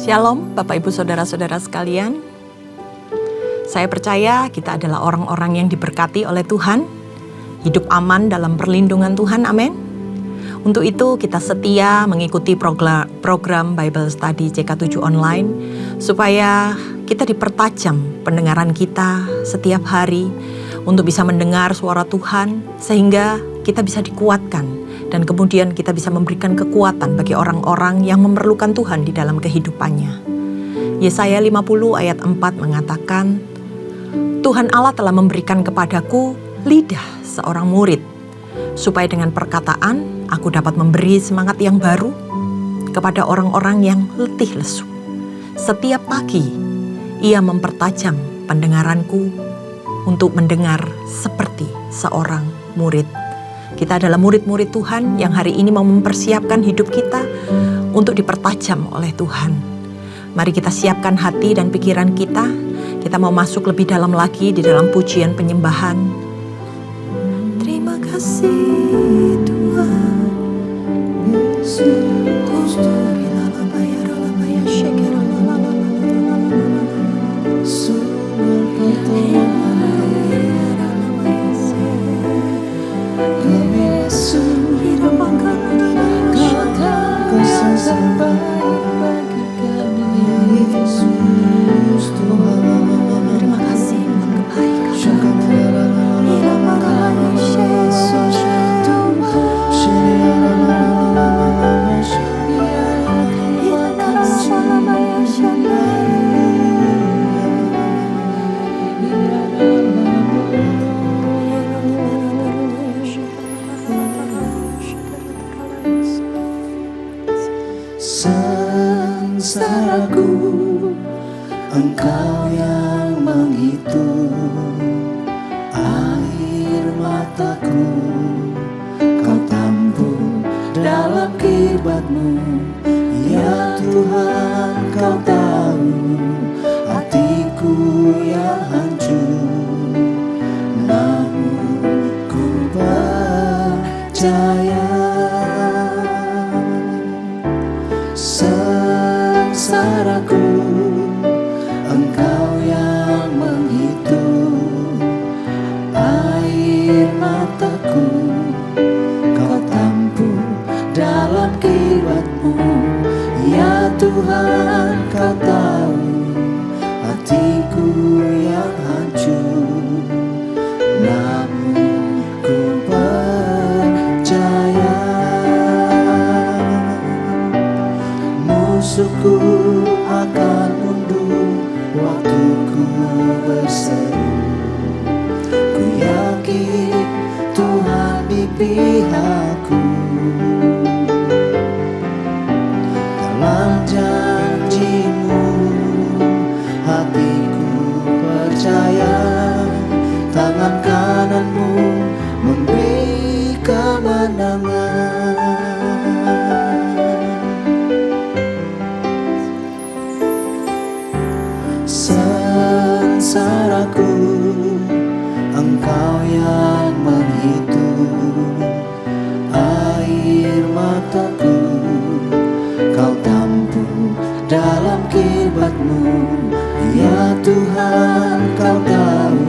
Shalom Bapak Ibu Saudara-saudara sekalian. Saya percaya kita adalah orang-orang yang diberkati oleh Tuhan, hidup aman dalam perlindungan Tuhan, amin. Untuk itu kita setia mengikuti program Bible Study CK7 Online, supaya kita dipertajam pendengaran kita setiap hari untuk bisa mendengar suara Tuhan, sehingga kita bisa dikuatkan dan kemudian kita bisa memberikan kekuatan bagi orang-orang yang memerlukan Tuhan di dalam kehidupannya. Yesaya 50 ayat 4 mengatakan, Tuhan Allah telah memberikan kepadaku lidah seorang murid, supaya dengan perkataan aku dapat memberi semangat yang baru kepada orang-orang yang letih lesu. Setiap pagi ia mempertajam pendengaranku untuk mendengar seperti seorang murid. Kita adalah murid-murid Tuhan yang hari ini mau mempersiapkan hidup kita untuk dipertajam oleh Tuhan. Mari kita siapkan hati dan pikiran kita. Kita mau masuk lebih dalam lagi di dalam pujian penyembahan. Terima kasih Tuhan. Sengsaraku, Engkau yang menghitung air mataku, Kau tampung dalam kirbat-Mu. Ya Tuhan, Kau tahu hatiku yang hancur, namun ku percaya. Sengsaraku, Engkau yang menghitung air mataku, Kau tampung dalam kirbat-Mu. Ya Tuhan, Kau tahu hatiku yang hancur, namun ku percaya. Musuhku akan mundur waktu ku berseru. Ku yakin Tuhan di pihakku. Dalam janji-Mu hatiku percaya. Tangan kanan-Mu memberi kemenangan. Sengsaraku, Engkau yang menghitung air mataku, Kau tampung dalam kirbat-Mu. Ya Tuhan, Kau tahu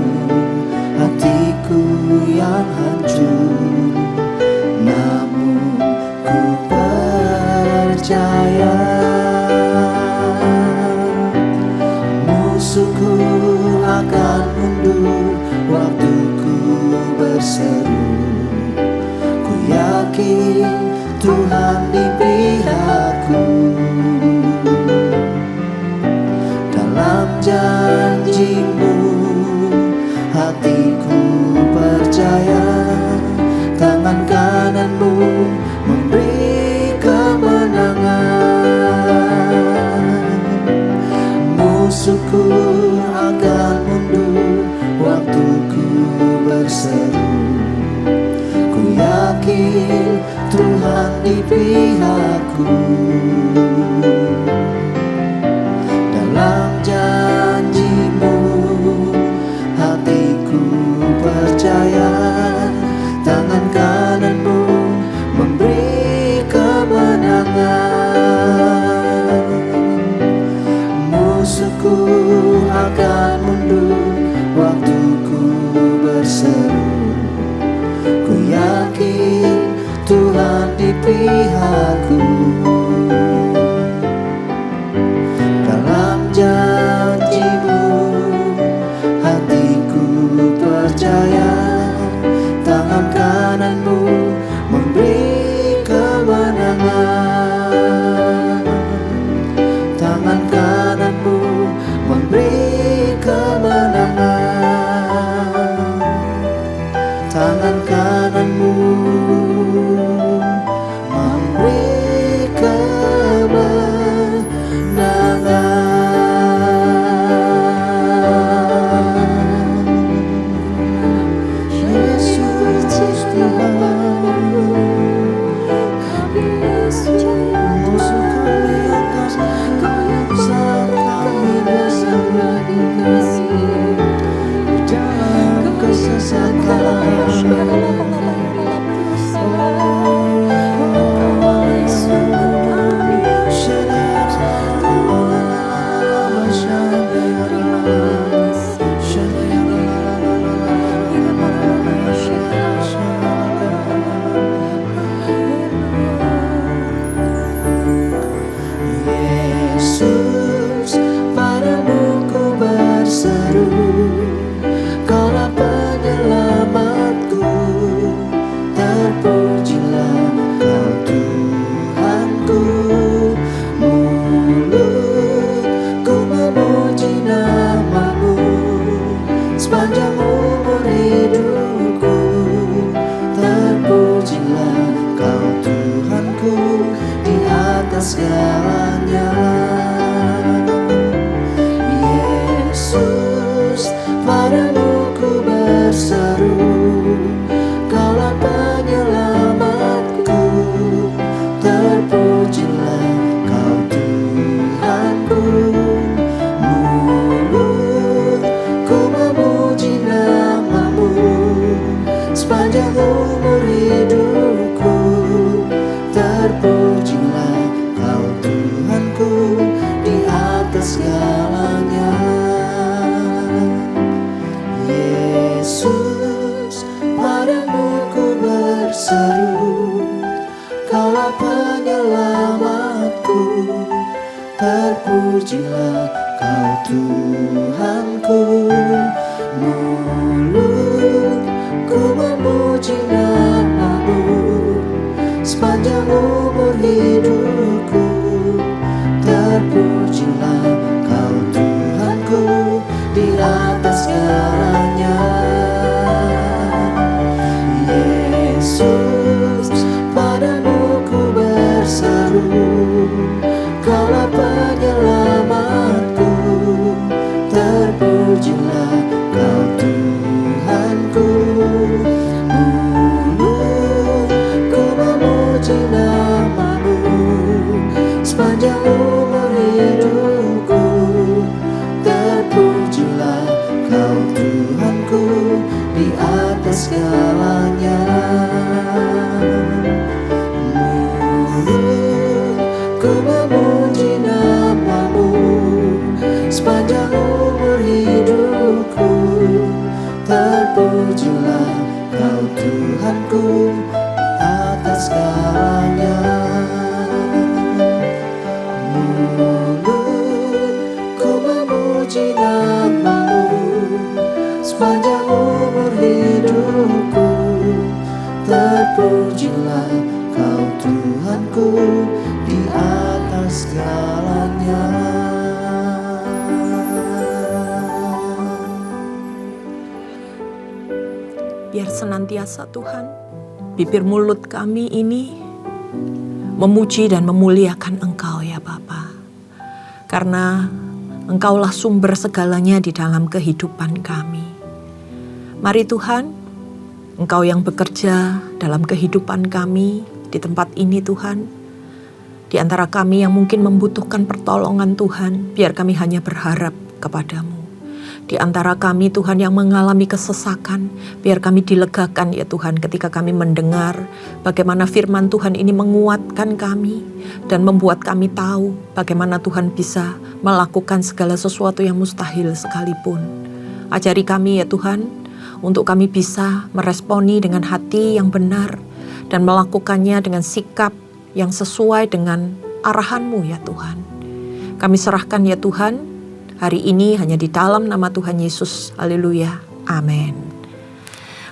hatiku yang hancur, namun ku percaya. Musuhku akan mundur waktu ku berseru. Ku yakin Tuhan di pihakku. Dalam janji-Mu hatiku percaya. Tangan kanan-Mu memberi kemenangan. Musuhku akan mundur waktu ku berseru. Ku yakin Tuhan di pihakku. Dalam janji-Mu hatiku percaya. Tangan kanan-Mu memberi kemenangan. pihakku. Dalam janji-Mu hatiku percaya, tangan kanan-Mu memberi kemenangan. Tangan kanan-Mu memberi kemenangan. Tangan kanan-Mu memberi kemenangan. Yesus Tuhan, musuh kami akan saat kami bersama di dalam kesesatan. Yesus, padamu ku berseru, Kaulah penyelamatku. Terpujilah Kau Tuhanku. Mulutku memuji nama-Mu sepanjang umur hidupku. Terpujilah Kau Tuhanku di atas segalanya. Yesus, padamu ku berseru, Kaulah penyelamatku. Terpujilah Kau Tuhanku. Mulutku memuji nama-Mu sepanjang umur hidupku. Terpujilah Kau Tuhanku di atas segalanya. Yesus, padamu ku berseru, Kaulah penyelamatku. Terpujilah Kau Tuhanku. Mulutku memuji nama-Mu sepanjang umur hidupku. Terpujilah Kau Tuhanku di atas segalanya. Yesus, padamu ku berseru, Kaulah penyelamatku. Terpujilah Kau Tuhanku. Mulutku memuji nama-Mu sepanjang umur hidupku. Terpujilah Kau Tuhanku di atas segalanya. Mulutku memuji nama-Mu sepanjang umur hidupku. Terpujilah Kau Tuhanku di atas segalanya. Mulutku memuji nama-Mu sepanjang umur hidupku. Terpujilah Kau Tuhanku di atas segalanya. Biar senantiasa Tuhan, bibir mulut kami ini memuji dan memuliakan Engkau ya Bapa. Karena Engkaulah sumber segalanya di dalam kehidupan kami. Mari Tuhan, Engkau yang bekerja dalam kehidupan kami di tempat ini Tuhan. Di antara kami yang mungkin membutuhkan pertolongan Tuhan, biar kami hanya berharap kepadamu. Di antara kami Tuhan yang mengalami kesesakan, biar kami dilegakan ya Tuhan ketika kami mendengar bagaimana firman Tuhan ini menguatkan kami dan membuat kami tahu bagaimana Tuhan bisa melakukan segala sesuatu yang mustahil sekalipun. Ajari kami ya Tuhan, untuk kami bisa meresponi dengan hati yang benar dan melakukannya dengan sikap yang sesuai dengan arahan-Mu ya Tuhan. Kami serahkan ya Tuhan, hari ini hanya di dalam nama Tuhan Yesus. Haleluya. Amin.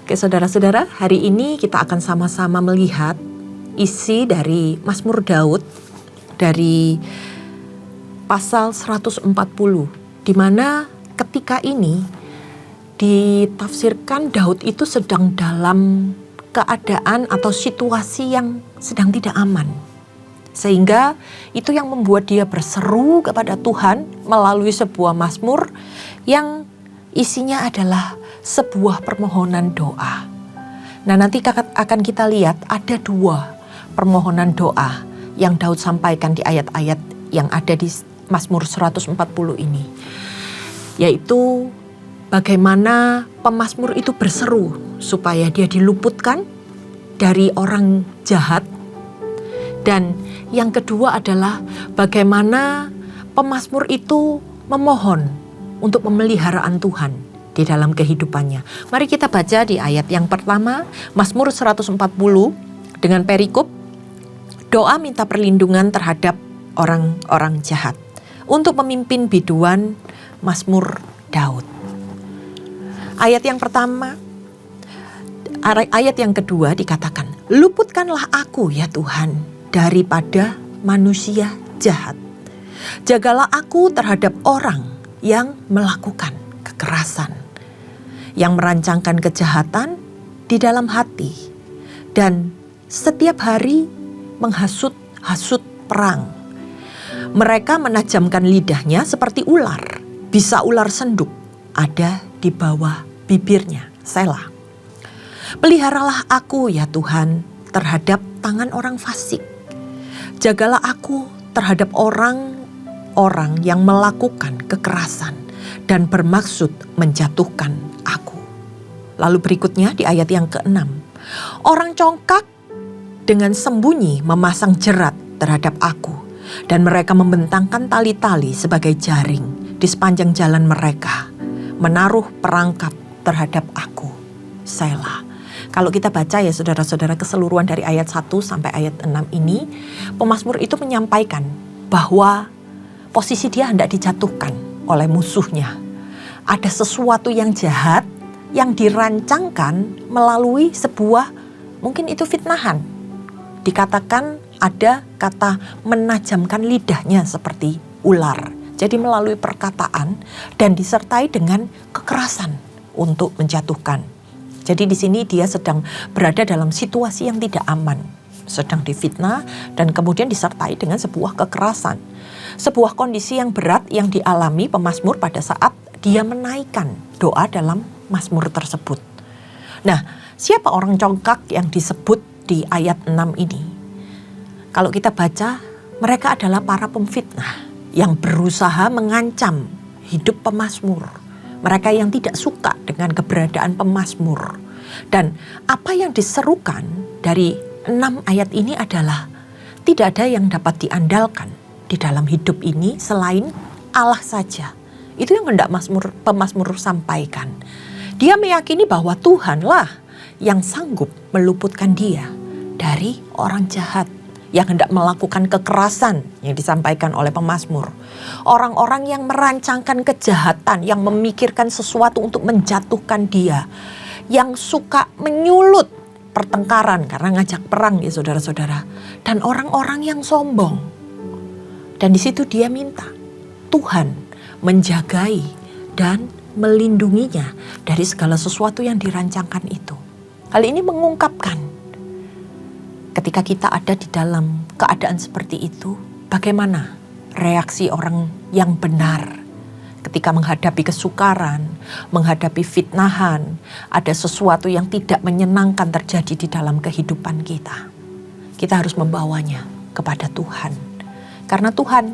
Oke saudara-saudara, hari ini kita akan sama-sama melihat isi dari Mazmur Daud dari pasal 140, di mana ketika ini ditafsirkan Daud itu sedang dalam keadaan atau situasi yang sedang tidak aman. Sehingga itu yang membuat dia berseru kepada Tuhan melalui sebuah mazmur yang isinya adalah sebuah permohonan doa. Nah, nanti akan kita lihat ada dua permohonan doa yang Daud sampaikan di ayat-ayat yang ada di Mazmur 140 ini. Yaitu bagaimana pemazmur itu berseru supaya dia diluputkan dari orang jahat. Dan yang kedua adalah bagaimana pemazmur itu memohon untuk pemeliharaan Tuhan di dalam kehidupannya. Mari kita baca di ayat yang pertama, Mazmur 140 dengan perikop, doa minta perlindungan terhadap orang-orang jahat. Untuk memimpin biduan Mazmur Daud. Ayat yang pertama, ayat yang kedua dikatakan, luputkanlah aku ya Tuhan daripada manusia jahat. Jagalah aku terhadap orang yang melakukan kekerasan, yang merancangkan kejahatan di dalam hati, dan setiap hari menghasut-hasut perang. Mereka menajamkan lidahnya seperti ular, bisa ular senduk ada di bawah bibirnya. Selah. Peliharalah aku ya Tuhan terhadap tangan orang fasik. Jagalah aku terhadap orang-orang yang melakukan kekerasan dan bermaksud menjatuhkan aku. Lalu berikutnya di ayat yang ke-6. Orang congkak dengan sembunyi memasang jerat terhadap aku, dan mereka membentangkan tali-tali sebagai jaring di sepanjang jalan mereka, menaruh perangkap terhadap aku. Selah. Kalau kita baca ya saudara-saudara keseluruhan dari ayat 1 sampai ayat 6 ini, pemazmur itu menyampaikan bahwa posisi dia hendak dijatuhkan oleh musuhnya. Ada sesuatu yang jahat yang dirancangkan melalui sebuah, mungkin itu fitnahan. Dikatakan ada kata menajamkan lidahnya seperti ular. Jadi melalui perkataan dan disertai dengan kekerasan untuk menjatuhkan. Jadi di sini dia sedang berada dalam situasi yang tidak aman, sedang difitnah dan kemudian disertai dengan sebuah kekerasan. Sebuah kondisi yang berat yang dialami pemazmur pada saat dia menaikkan doa dalam mazmur tersebut. Nah, siapa orang congkak yang disebut di ayat 6 ini? Kalau kita baca, mereka adalah para pemfitnah yang berusaha mengancam hidup pemazmur. Mereka yang tidak suka dengan keberadaan pemazmur. Dan apa yang diserukan dari 6 ayat ini adalah tidak ada yang dapat diandalkan di dalam hidup ini selain Allah saja. Itu yang hendak pemazmur sampaikan. Dia meyakini bahwa Tuhanlah yang sanggup meluputkan dia dari orang jahat yang hendak melakukan kekerasan yang disampaikan oleh pemazmur. Orang-orang yang merancangkan kejahatan, yang memikirkan sesuatu untuk menjatuhkan dia, yang suka menyulut pertengkaran karena ngajak perang ya saudara-saudara, dan orang-orang yang sombong. Dan di situ dia minta Tuhan menjagai dan melindunginya dari segala sesuatu yang dirancangkan itu. Hal ini mengungkapkan ketika kita ada di dalam keadaan seperti itu, bagaimana reaksi orang yang benar ketika menghadapi kesukaran, menghadapi fitnahan, ada sesuatu yang tidak menyenangkan terjadi di dalam kehidupan kita. Kita harus membawanya kepada Tuhan. Karena Tuhan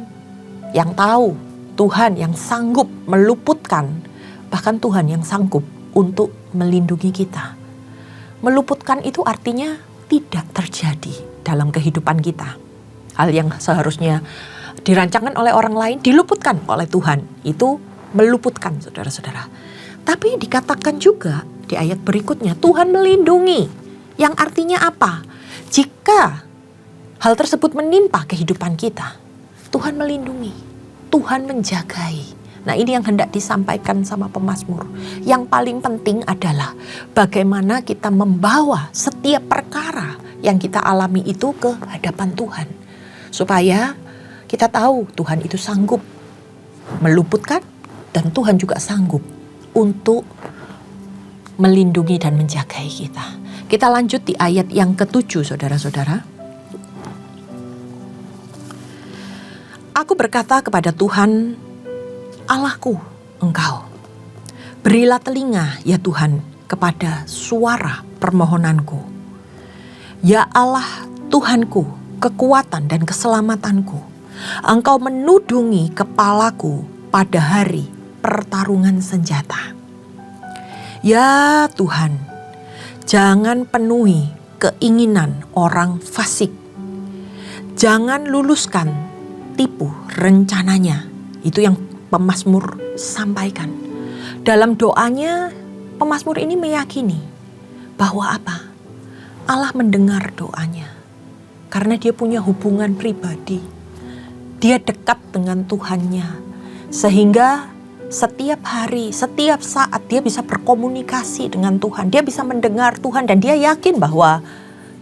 yang tahu, Tuhan yang sanggup meluputkan, bahkan Tuhan yang sanggup untuk melindungi kita. Meluputkan itu artinya tidak terjadi dalam kehidupan kita. Hal yang seharusnya dirancangkan oleh orang lain diluputkan oleh Tuhan. Itu meluputkan saudara-saudara. Tapi dikatakan juga di ayat berikutnya Tuhan melindungi. Yang artinya apa? Jika hal tersebut menimpa kehidupan kita, Tuhan melindungi, Tuhan menjagai. Nah, ini yang hendak disampaikan sama pemazmur. Yang paling penting adalah bagaimana kita membawa setiap perkara yang kita alami itu ke hadapan Tuhan. Supaya kita tahu Tuhan itu sanggup meluputkan dan Tuhan juga sanggup untuk melindungi dan menjagai kita. Kita lanjut di ayat yang ke-7, saudara-saudara. Aku berkata kepada Tuhan, Allahku, Engkau, berilah telinga ya Tuhan kepada suara permohonanku. Ya Allah Tuhanku, kekuatan dan keselamatanku, Engkau menudungi kepalaku pada hari pertarungan senjata. Ya Tuhan, jangan penuhi keinginan orang fasik. Jangan luluskan tipu rencananya. Itu yang pemazmur sampaikan. Dalam doanya, pemazmur ini meyakini bahwa apa? Allah mendengar doanya. Karena dia punya hubungan pribadi. Dia dekat dengan Tuhannya. Sehingga setiap hari, setiap saat dia bisa berkomunikasi dengan Tuhan. Dia bisa mendengar Tuhan dan dia yakin bahwa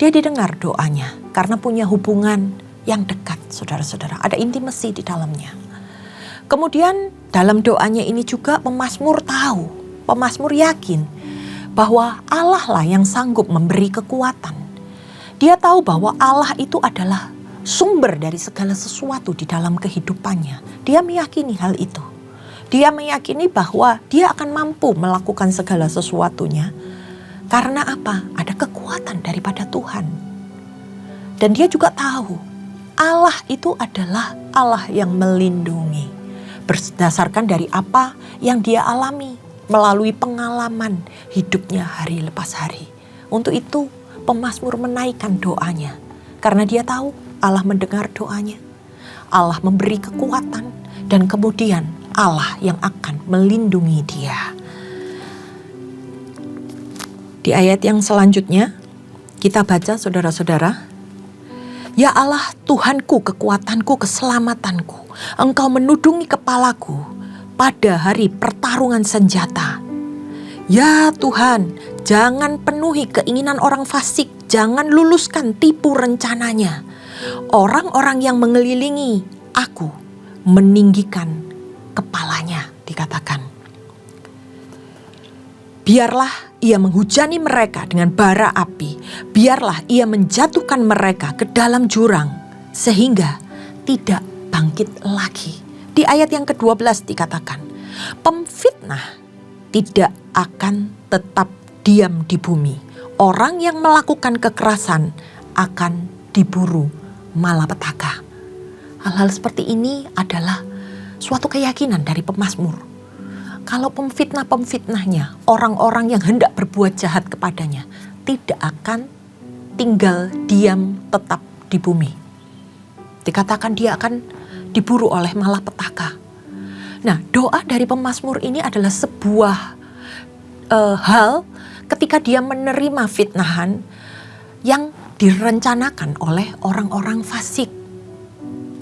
dia didengar doanya. Karena punya hubungan yang dekat, saudara-saudara. Ada intimasi di dalamnya. Kemudian dalam doanya ini juga pemazmur tahu, pemazmur yakin bahwa Allah lah yang sanggup memberi kekuatan. Dia tahu bahwa Allah itu adalah sumber dari segala sesuatu di dalam kehidupannya. Dia meyakini hal itu. Dia meyakini bahwa dia akan mampu melakukan segala sesuatunya. Karena apa? Ada kekuatan daripada Tuhan. Dan dia juga tahu Allah itu adalah Allah yang melindungi. Berdasarkan dari apa yang dia alami melalui pengalaman hidupnya hari lepas hari. Untuk itu pemazmur menaikkan doanya. Karena dia tahu Allah mendengar doanya. Allah memberi kekuatan dan kemudian Allah yang akan melindungi dia. Di ayat yang selanjutnya kita baca, saudara-saudara. Ya Allah Tuhanku, kekuatanku, keselamatanku, Engkau menudungi kepalaku pada hari pertarungan senjata. Ya Tuhan, jangan penuhi keinginan orang fasik, jangan luluskan tipu rencananya. Orang-orang yang mengelilingi aku meninggikan kepalanya, dikatakan. Biarlah ia menghujani mereka dengan bara api. Biarlah ia menjatuhkan mereka ke dalam jurang. Sehingga tidak bangkit lagi. Di ayat yang ke-12 dikatakan. Pemfitnah tidak akan tetap diam di bumi. Orang yang melakukan kekerasan akan diburu malapetaka. Hal-hal seperti ini adalah suatu keyakinan dari pemazmur. Kalau pemfitnah-pemfitnahnya, orang-orang yang hendak berbuat jahat kepadanya, tidak akan tinggal diam tetap di bumi. Dikatakan dia akan diburu oleh malapetaka. Nah, doa dari pemazmur ini adalah sebuah hal ketika dia menerima fitnahan yang direncanakan oleh orang-orang fasik.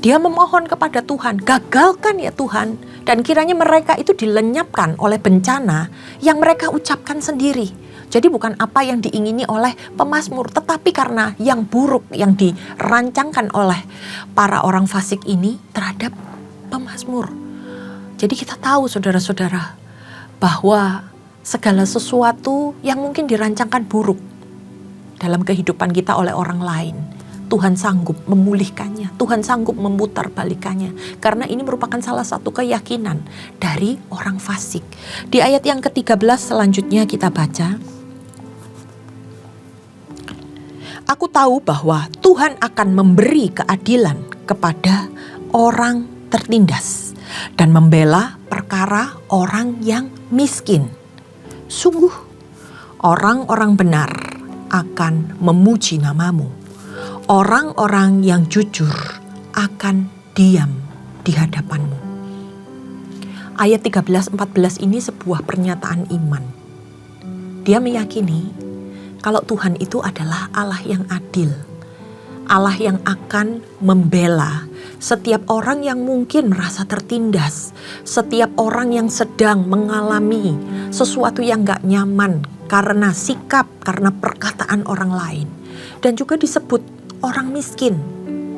Dia memohon kepada Tuhan, gagalkan ya Tuhan. Dan kiranya mereka itu dilenyapkan oleh bencana yang mereka ucapkan sendiri. Jadi bukan apa yang diingini oleh pemazmur, tetapi karena yang buruk yang dirancangkan oleh para orang fasik ini terhadap pemazmur. Jadi kita tahu saudara-saudara bahwa segala sesuatu yang mungkin dirancangkan buruk dalam kehidupan kita oleh orang lain, Tuhan sanggup memulihkannya, Tuhan sanggup memutar balikannya. Karena ini merupakan salah satu keyakinan dari orang fasik. Di ayat yang ke-13 selanjutnya kita baca. Aku tahu bahwa Tuhan akan memberi keadilan kepada orang tertindas dan membela perkara orang yang miskin. Sungguh, orang-orang benar akan memuji namamu. Orang-orang yang jujur akan diam di hadapanmu. Ayat 13-14 ini sebuah pernyataan iman. Dia meyakini kalau Tuhan itu adalah Allah yang adil. Allah yang akan membela setiap orang yang mungkin merasa tertindas, setiap orang yang sedang mengalami sesuatu yang gak nyaman karena sikap, karena perkataan orang lain. Dan juga disebut orang miskin,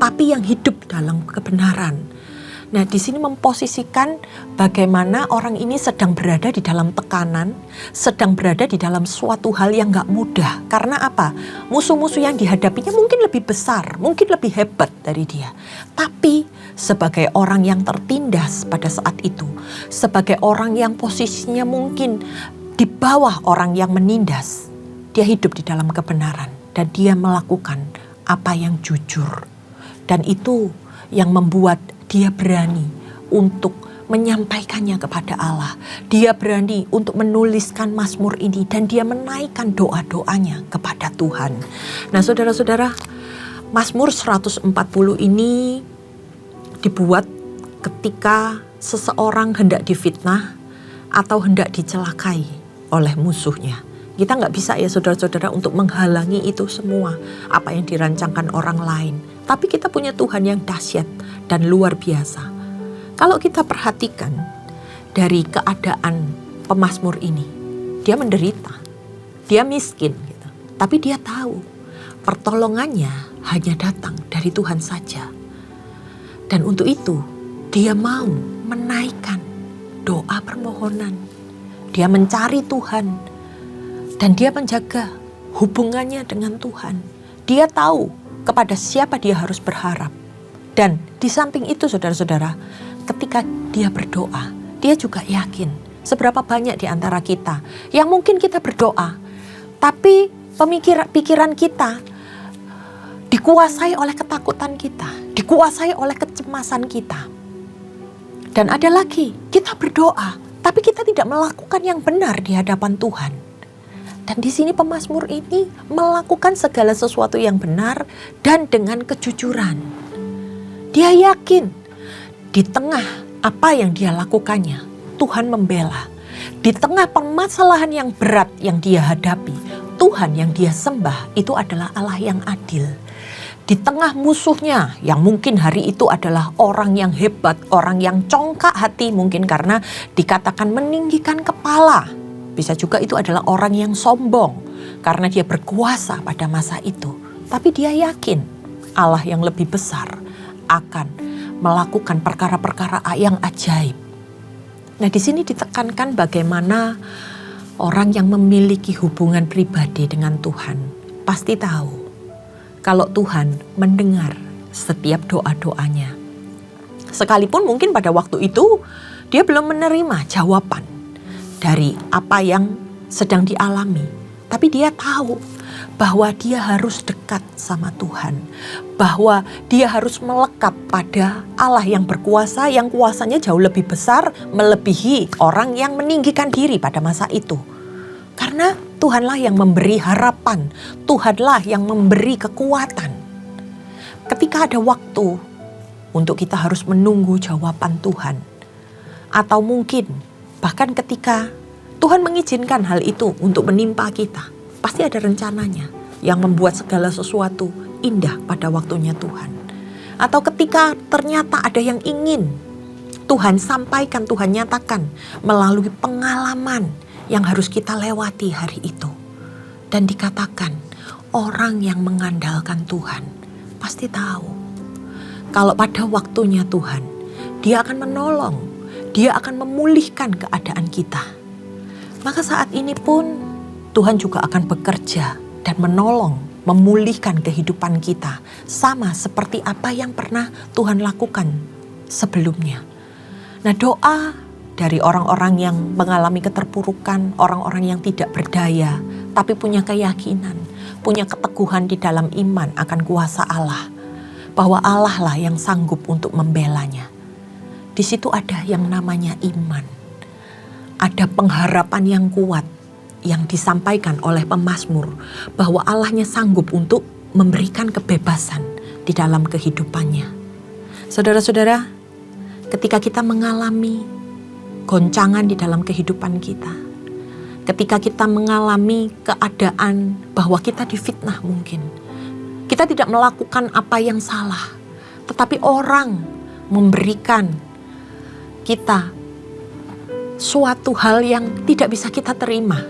tapi yang hidup dalam kebenaran. Nah, di sini memposisikan bagaimana orang ini sedang berada di dalam tekanan, sedang berada di dalam suatu hal yang gak mudah. Karena apa? Musuh-musuh yang dihadapinya mungkin lebih besar, mungkin lebih hebat dari dia. Tapi sebagai orang yang tertindas pada saat itu, sebagai orang yang posisinya mungkin di bawah orang yang menindas, dia hidup di dalam kebenaran dan dia melakukan apa yang jujur. Dan itu yang membuat dia berani untuk menyampaikannya kepada Allah. Dia berani untuk menuliskan Mazmur ini dan dia menaikkan doa-doanya kepada Tuhan. Nah, saudara-saudara, Mazmur 140 ini dibuat ketika seseorang hendak difitnah atau hendak dicelakai oleh musuhnya. Kita nggak bisa ya saudara-saudara untuk menghalangi itu semua apa yang dirancangkan orang lain. Tapi kita punya Tuhan yang dahsyat dan luar biasa. Kalau kita perhatikan dari keadaan pemazmur ini, dia menderita, dia miskin, gitu. Tapi dia tahu pertolongannya hanya datang dari Tuhan saja. Dan untuk itu dia mau menaikkan doa permohonan. Dia mencari Tuhan dan dia menjaga hubungannya dengan Tuhan. Dia tahu kepada siapa dia harus berharap. Dan di samping itu saudara-saudara, ketika dia berdoa, dia juga yakin seberapa banyak di antara kita yang mungkin kita berdoa, tapi pikiran kita dikuasai oleh ketakutan kita, dikuasai oleh kecemasan kita. Dan ada lagi, kita berdoa, tapi kita tidak melakukan yang benar di hadapan Tuhan. Dan di sini pemazmur ini melakukan segala sesuatu yang benar dan dengan kejujuran. Dia yakin di tengah apa yang dia lakukannya, Tuhan membela. Di tengah permasalahan yang berat yang dia hadapi, Tuhan yang dia sembah itu adalah Allah yang adil. Di tengah musuhnya yang mungkin hari itu adalah orang yang hebat, orang yang congkak hati mungkin karena dikatakan meninggikan kepala. Bisa juga itu adalah orang yang sombong karena dia berkuasa pada masa itu. Tapi dia yakin Allah yang lebih besar akan melakukan perkara-perkara yang ajaib. Nah, di sini ditekankan bagaimana orang yang memiliki hubungan pribadi dengan Tuhan pasti tahu kalau Tuhan mendengar setiap doa-doanya. Sekalipun mungkin pada waktu itu dia belum menerima jawaban dari apa yang sedang dialami. Tapi dia tahu bahwa dia harus dekat sama Tuhan. Bahwa dia harus melekat pada Allah yang berkuasa, yang kuasanya jauh lebih besar, melebihi orang yang meninggikan diri pada masa itu. Karena Tuhanlah yang memberi harapan, Tuhanlah yang memberi kekuatan. Ketika ada waktu untuk kita harus menunggu jawaban Tuhan, atau mungkin bahkan ketika Tuhan mengizinkan hal itu untuk menimpa kita, pasti ada rencananya yang membuat segala sesuatu indah pada waktunya Tuhan. Atau ketika ternyata ada yang ingin Tuhan sampaikan, Tuhan nyatakan melalui pengalaman yang harus kita lewati hari itu. Dan dikatakan orang yang mengandalkan Tuhan pasti tahu kalau pada waktunya Tuhan, Dia akan menolong, Dia akan memulihkan keadaan kita. Maka saat ini pun Tuhan juga akan bekerja dan menolong, memulihkan kehidupan kita. Sama seperti apa yang pernah Tuhan lakukan sebelumnya. Nah, doa dari orang-orang yang mengalami keterpurukan, orang-orang yang tidak berdaya, tapi punya keyakinan, punya keteguhan di dalam iman akan kuasa Allah. Bahwa Allah lah yang sanggup untuk membelanya. Di situ ada yang namanya iman. Ada pengharapan yang kuat yang disampaikan oleh pemazmur bahwa Allahnya sanggup untuk memberikan kebebasan di dalam kehidupannya. Saudara-saudara, ketika kita mengalami goncangan di dalam kehidupan kita, ketika kita mengalami keadaan bahwa kita difitnah mungkin, Kita tidak melakukan apa yang salah, tetapi orang memberikan kita suatu hal yang tidak bisa kita terima.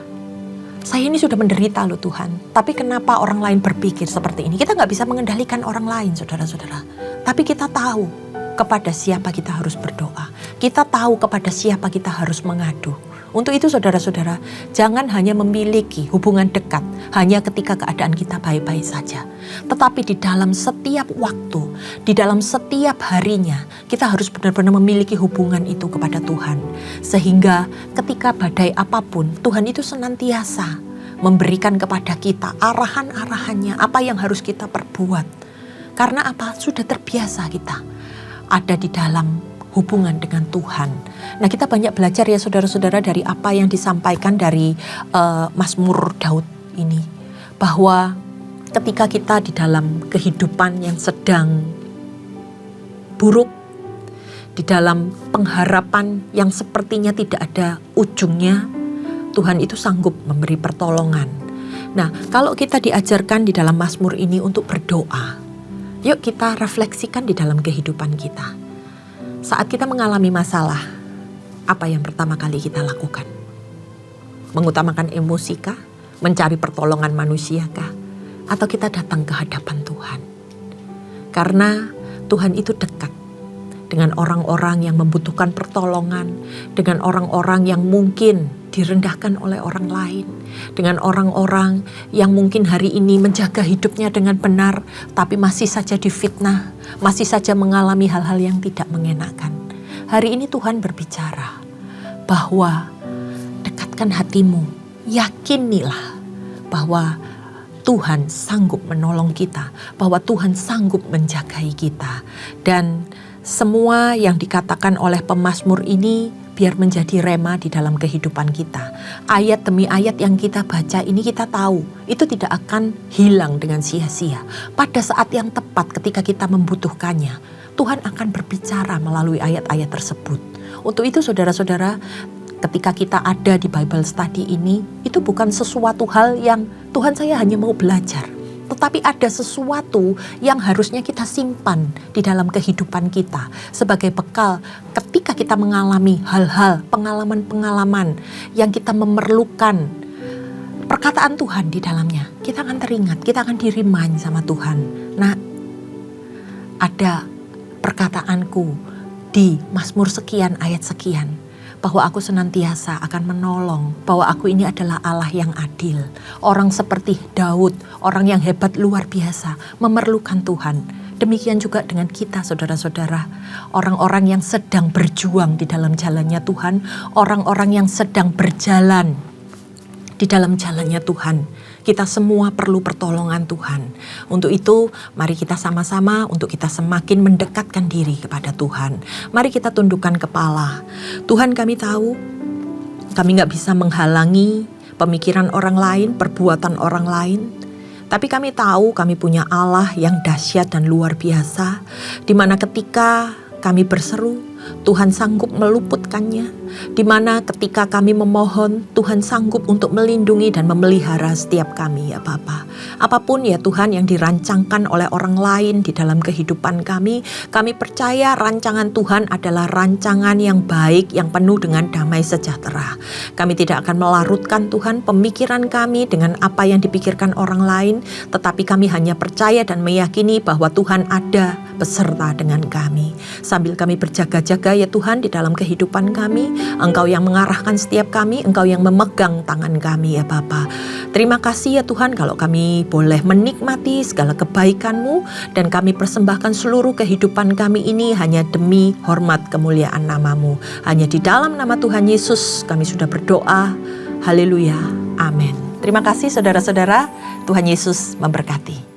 Saya ini sudah menderita loh Tuhan, tapi kenapa orang lain berpikir seperti ini? Kita nggak bisa mengendalikan orang lain, saudara-saudara. Tapi kita tahu kepada siapa kita harus berdoa. Kita tahu kepada siapa kita harus mengadu. Untuk itu saudara-saudara, jangan hanya memiliki hubungan dekat hanya ketika keadaan kita baik-baik saja. Tetapi di dalam setiap waktu, di dalam setiap harinya, kita harus benar-benar memiliki hubungan itu kepada Tuhan. Sehingga ketika badai apapun, Tuhan itu senantiasa memberikan kepada kita arahan-arahannya, apa yang harus kita perbuat. Karena apa? Sudah terbiasa kita ada di dalam hubungan dengan Tuhan. Nah, kita banyak belajar ya saudara-saudara dari apa yang disampaikan dari Mazmur Daud ini. Bahwa ketika kita di dalam kehidupan yang sedang buruk, di dalam pengharapan yang sepertinya tidak ada ujungnya, Tuhan itu sanggup memberi pertolongan. Nah, kalau kita diajarkan di dalam Mazmur ini untuk berdoa, yuk kita refleksikan di dalam kehidupan kita. Saat kita mengalami masalah, apa yang pertama kali kita lakukan? Mengutamakan emosi kah? Mencari pertolongan manusia kah? Atau kita datang ke hadapan Tuhan? Karena Tuhan itu dekat dengan orang-orang yang membutuhkan pertolongan, dengan orang-orang yang mungkin direndahkan oleh orang lain, dengan orang-orang yang mungkin hari ini menjaga hidupnya dengan benar, tapi masih saja difitnah, masih saja mengalami hal-hal yang tidak mengenakan. Hari ini Tuhan berbicara bahwa dekatkan hatimu, yakinilah bahwa Tuhan sanggup menolong kita, bahwa Tuhan sanggup menjagai kita. Dan semua yang dikatakan oleh pemazmur ini biar menjadi rema di dalam kehidupan kita. Ayat demi ayat yang kita baca ini kita tahu itu tidak akan hilang dengan sia-sia. Pada saat yang tepat ketika kita membutuhkannya, Tuhan akan berbicara melalui ayat-ayat tersebut. Untuk itu saudara-saudara, ketika kita ada di Bible Study ini, itu bukan sesuatu hal yang Tuhan saya hanya mau belajar. Tetapi ada sesuatu yang harusnya kita simpan di dalam kehidupan kita sebagai bekal ketika kita mengalami hal-hal, pengalaman-pengalaman yang kita memerlukan perkataan Tuhan di dalamnya. Kita akan teringat, kita akan di-remind sama Tuhan. Nah, ada perkataanku di Mazmur sekian ayat sekian, bahwa aku senantiasa akan menolong, bahwa aku ini adalah Allah yang adil. Orang seperti Daud, orang yang hebat luar biasa, memerlukan Tuhan. Demikian juga dengan kita saudara-saudara, orang-orang yang sedang berjuang di dalam jalannya Tuhan, orang-orang yang sedang berjalan di dalam jalannya Tuhan. Kita semua perlu pertolongan Tuhan. Untuk itu, mari kita sama-sama untuk kita semakin mendekatkan diri kepada Tuhan. Mari kita tundukkan kepala. Tuhan, kami tahu, kami gak bisa menghalangi pemikiran orang lain, perbuatan orang lain. Tapi kami tahu kami punya Allah yang dahsyat dan luar biasa, di mana ketika kami berseru, Tuhan sanggup meluputkannya. Di mana ketika kami memohon, Tuhan sanggup untuk melindungi dan memelihara setiap kami ya Bapa. Apapun ya Tuhan yang dirancangkan oleh orang lain di dalam kehidupan kami percaya rancangan Tuhan adalah rancangan yang baik, yang penuh dengan damai sejahtera. Kami tidak akan melarutkan Tuhan pemikiran kami dengan apa yang dipikirkan orang lain, tetapi kami hanya percaya dan meyakini bahwa Tuhan ada beserta dengan kami. Sambil kami berjaga-jaga ya Tuhan di dalam kehidupan kami, Engkau yang mengarahkan setiap kami, Engkau yang memegang tangan kami ya Bapa. Terima kasih ya Tuhan kalau kami boleh menikmati segala kebaikan-Mu, dan kami persembahkan seluruh kehidupan kami ini hanya demi hormat kemuliaan nama-Mu. Hanya di dalam nama Tuhan Yesus kami sudah berdoa. Haleluya. Amin. Terima kasih saudara-saudara. Tuhan Yesus memberkati.